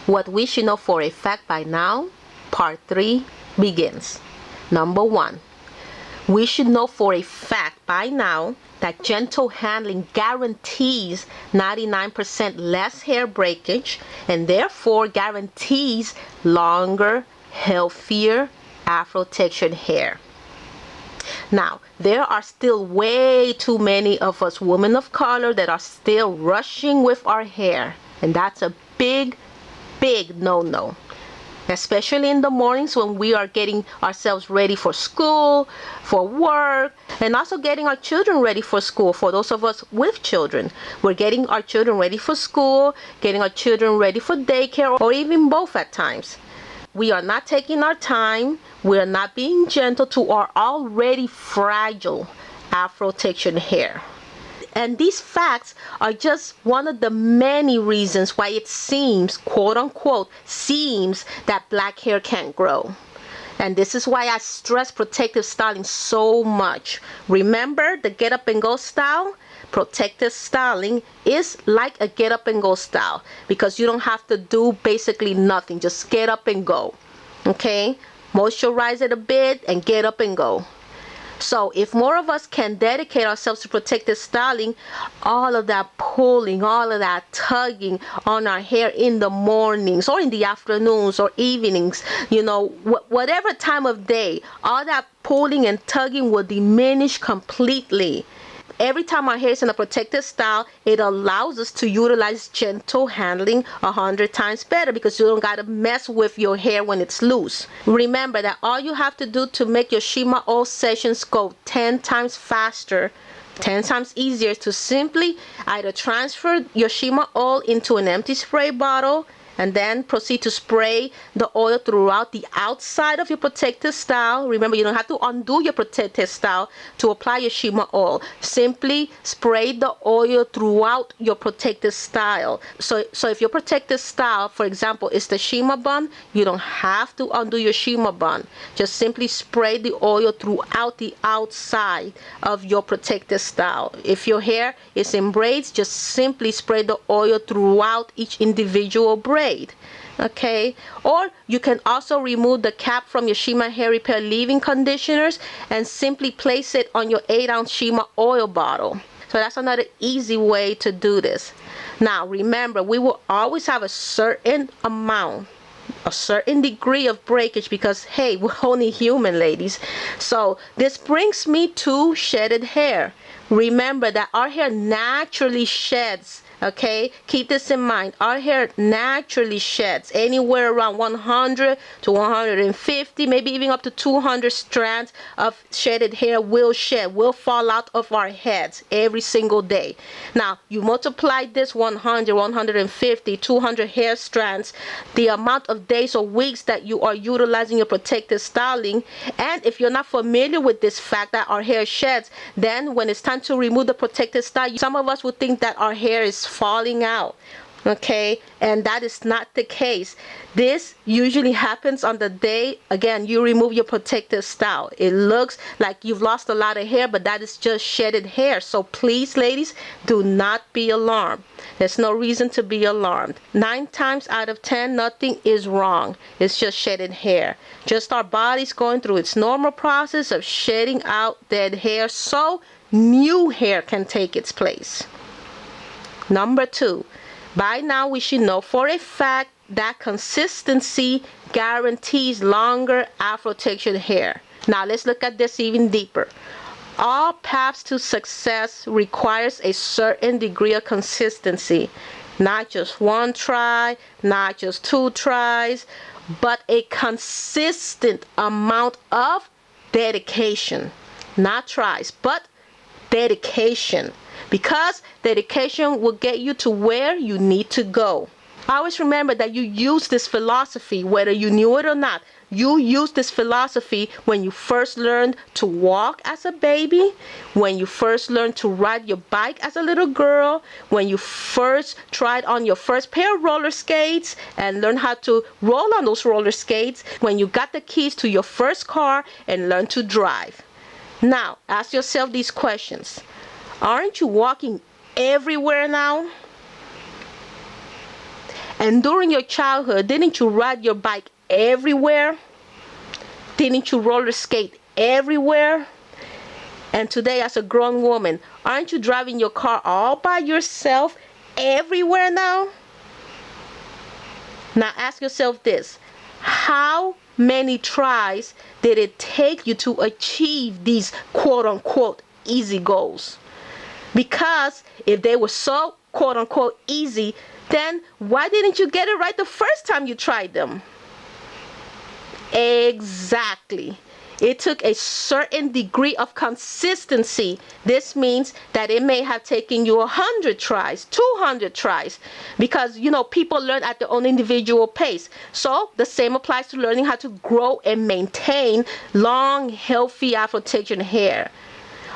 What we should know for a fact by now, part 3 begins. Number 1. We should know for a fact by now that gentle handling guarantees 99% less hair breakage and therefore guarantees longer, healthier Afro-textured hair. Now, there are still way too many of us women of color that are still rushing with our hair, and that's a big no-no. Especially in the mornings when we are getting ourselves ready for school, for work, and also getting our children ready for school. For those of us with children, we're getting our children ready for school, getting our children ready for daycare, or even both at times. We are not taking our time. We are not being gentle to our already fragile Afro-textured hair. And these facts are just one of the many reasons why it seems, quote unquote, seems that black hair can't grow. And this is why I stress protective styling so much. Remember the get up and go style? Protective styling is like a get up and go style because you don't have to do basically nothing. Just get up and go. Okay? Moisturize it a bit and get up and go. So if more of us can dedicate ourselves to protective styling, all of that pulling, all of that tugging on our hair in the mornings or in the afternoons or evenings, whatever time of day, all that pulling and tugging will diminish completely. Every time our hair is in a protective style, it allows us to utilize gentle handling 100 times better because you don't got to mess with your hair when it's loose. Remember that all you have to do to make your Shima oil sessions go 10 times faster, 10 times easier, to simply either transfer your Shima oil into an empty spray bottle and then proceed to spray the oil throughout the outside of your protective style. Remember, you don't have to undo your protective style to apply your Shima oil. Simply spray the oil throughout your protective style. So if your protective style, for example, is the Shima bun, you don't have to undo your Shima bun. Just simply spray the oil throughout the outside of your protective style. If your hair is in braids, just simply spray the oil throughout each individual braid. Okay, or you can also remove the cap from your Shima hair repair leave-in conditioners and simply place it on your 8-ounce Shima oil bottle. So that's another easy way to do this. Now remember, we will always have a certain amount, a certain degree of breakage because hey, we're only human, ladies. So this brings me to shedded hair. Remember that our hair naturally sheds. Okay, keep this in mind. Our hair naturally sheds anywhere around 100 to 150, maybe even up to 200 strands of shedded hair will fall out of our heads every single day. Now, you multiply this 100, 150, 200 hair strands, the amount of days or weeks that you are utilizing your protective styling, and if you're not familiar with this fact that our hair sheds, then when it's time to remove the protective style, some of us would think that our hair is falling out. Okay, and that is not the case. This usually happens on the day, again, you remove your protective style. It looks like you've lost a lot of hair, but that is just shedded hair. So please, ladies, do not be alarmed. There's no reason to be alarmed. 9 times out of 10, nothing is wrong. It's just shedded hair. Just our body's going through its normal process of shedding out dead hair so new hair can take its place. Number 2. By now we should know for a fact that consistency guarantees longer Afro-textured hair. Now let's look at this even deeper. All paths to success requires a certain degree of consistency. Not just one try, not just 2 tries, but a consistent amount of dedication. Not tries, but dedication. Because dedication will get you to where you need to go. Always remember that you use this philosophy, whether you knew it or not. You used this philosophy when you first learned to walk as a baby, when you first learned to ride your bike as a little girl, when you first tried on your first pair of roller skates and learned how to roll on those roller skates, when you got the keys to your first car and learned to drive. Now, ask yourself these questions. Aren't you walking everywhere now? And during your childhood, didn't you ride your bike everywhere? Didn't you roller skate everywhere? And today, as a grown woman, aren't you driving your car all by yourself everywhere now? Now ask yourself this: how many tries did it take you to achieve these quote unquote easy goals? Because if they were so quote unquote easy, then why didn't you get it right the first time you tried them? Exactly. It took a certain degree of consistency. This means that it may have taken you 100 tries, 200 tries, because people learn at their own individual pace. So the same applies to learning how to grow and maintain long, healthy Afro-Texan hair.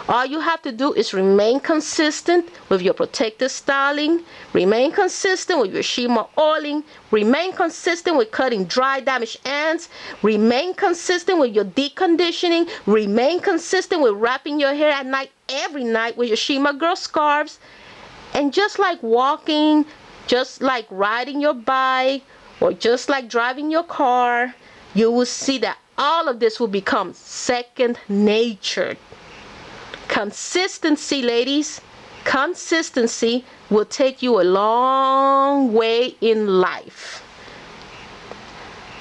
All you have to do is remain consistent with your protective styling, remain consistent with your shea oiling, remain consistent with cutting dry, damaged ends, remain consistent with your deconditioning, remain consistent with wrapping your hair at night every night with your Shima Girl scarves. And just like walking, just like riding your bike, or just like driving your car, you will see that all of this will become second nature. Consistency, ladies, consistency will take you a long way in life.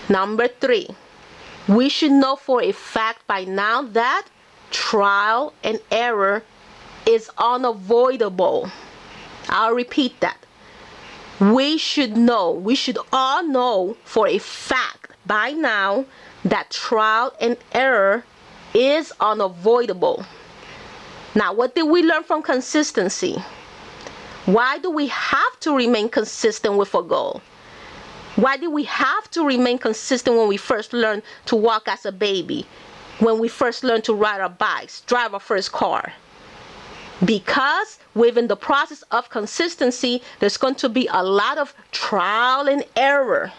Number 3, we should know for a fact by now that trial and error is unavoidable. I'll repeat that. We should all know for a fact by now that trial and error is unavoidable. Now, what did we learn from consistency? Why do we have to remain consistent with a goal? Why did we have to remain consistent when we first learned to walk as a baby? When we first learned to ride our bikes, drive our first car? Because within the process of consistency, there's going to be a lot of trial and error.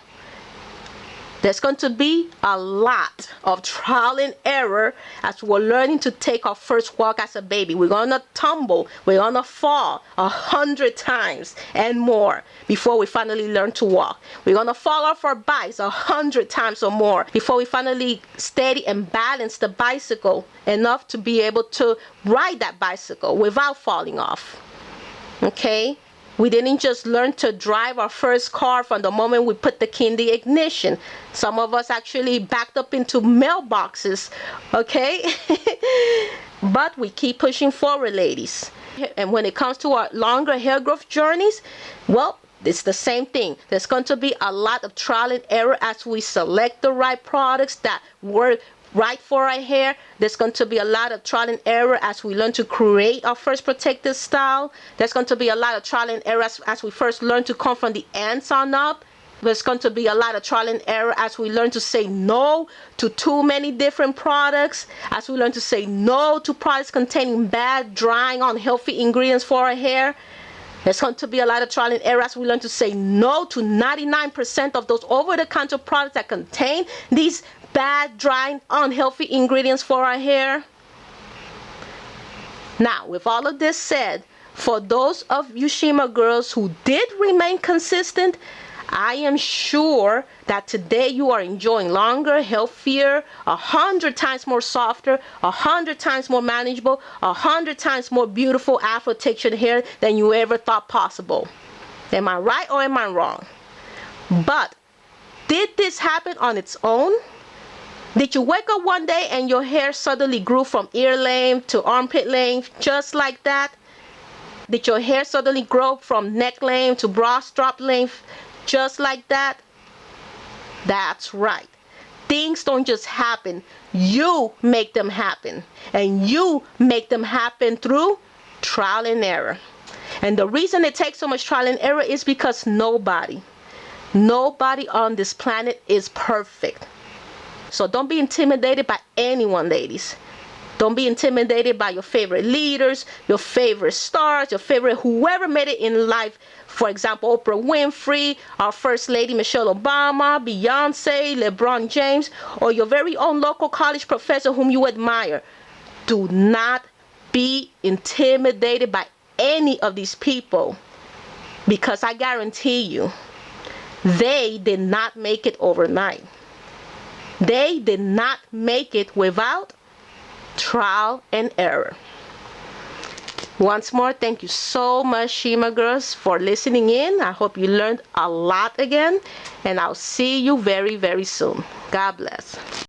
There's going to be a lot of trial and error as we're learning to take our first walk as a baby. We're going to tumble. We're going to fall 100 times and more before we finally learn to walk. We're going to fall off our bikes 100 times or more before we finally steady and balance the bicycle enough to be able to ride that bicycle without falling off. Okay? We didn't just learn to drive our first car from the moment we put the key in the ignition. Some of us actually backed up into mailboxes, okay? But we keep pushing forward, ladies. And when it comes to our longer hair growth journeys, well, it's the same thing. There's going to be a lot of trial and error as we select the right products that work right for our hair. There's going to be a lot of trial and error as we learn to create our first protective style. There's going to be a lot of trial and error as we first learn to come from the ends on up. There's going to be a lot of trial and error as we learn to say no to too many different products, as we learn to say no to products containing bad, drying, unhealthy ingredients for our hair. There's going to be a lot of trial and error as we learn to say no to 99% of those over-the-counter products that contain these bad, drying, unhealthy ingredients for our hair. Now, with all of this said, for those of you Shima girls who did remain consistent, I am sure that today you are enjoying longer, healthier, 100 times more softer, 100 times more manageable, 100 times more beautiful Afro-Texan hair than you ever thought possible. Am I right or am I wrong? But did this happen on its own? Did you wake up one day and your hair suddenly grew from ear length to armpit length just like that? Did your hair suddenly grow from neck length to bra strap length just like that? That's right. Things don't just happen. You make them happen. And you make them happen through trial and error. And the reason it takes so much trial and error is because nobody on this planet is perfect. So don't be intimidated by anyone, ladies. Don't be intimidated by your favorite leaders, your favorite stars, your favorite whoever made it in life. For example, Oprah Winfrey, our First Lady Michelle Obama, Beyonce, LeBron James, or your very own local college professor whom you admire. Do not be intimidated by any of these people, because I guarantee you They did not make it overnight. They did not make it without trial and error. Once more, thank you so much, Shima girls, for listening in. I hope you learned a lot again, and I'll see you very, very soon. God bless.